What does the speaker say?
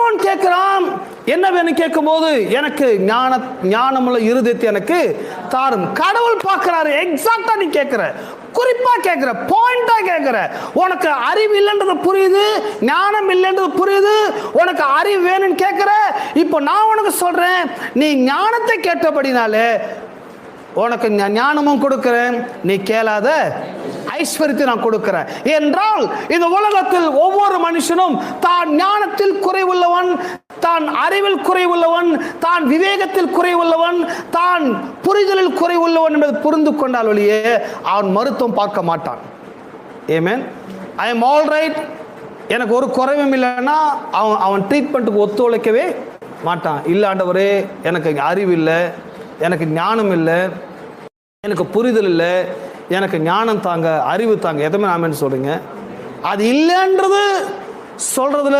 அவன் கேட்கிறான், என்ன வேணும் கேட்கும்போது, எனக்கு ஞானமுள்ள இருதயத்தை எனக்கு தாரும். கடவுள் பார்க்கிறாரு, எக்ஸாக்டா நீ கேட்கிற, குறிப்பா கேட்கிற, பாயிண்டா கேட்கிற. உனக்கு அறிவு இல்லைன்றது புரியுது, ஞானம் இல்லைன்றது புரியுது, உனக்கு அறிவு வேணும்னு கேட்கிற. இப்போ நான் உனக்கு சொல்றேன், நீ ஞானத்தை கேட்டபடினாலே உனக்கு ஞானமும் கொடுக்கிறேன், நீ கேளாத ஐஸ்வர்யத்தை நான் கொடுக்கிறேன். என்றால் இந்த உலகத்தில் ஒவ்வொரு மனுஷனும் தான் ஞானத்தில் குறைவுள்ளவன், தான் அறிவில் குறைவுள்ளவன், தான் விவேகத்தில் குறைவுள்ளவன், தான் புரிதலில் குறைவுள்ளவன் என்பதை புரிந்து கொண்டால் ஒழியே அவன் மருத்துவம் பார்க்க மாட்டான். ஆமென். ஐ எம் ஆல் ரைட், எனக்கு ஒரு குறைவும் இல்லைன்னா அவன் ட்ரீட்மெண்ட்டுக்கு ஒத்துழைக்கவே மாட்டான். இல்லை ஆண்டவரே, எனக்கு அறிவு இல்லை, எனக்கு ஞானம் இல்லை, எனக்கு புரிதல் இல்லை, எனக்கு ஞானம் தாங்க, அறிவு தாங்க, எதுவுமே ஆமென்னு சொல்லுங்க. அது இல்லைன்றது சொல்றதுல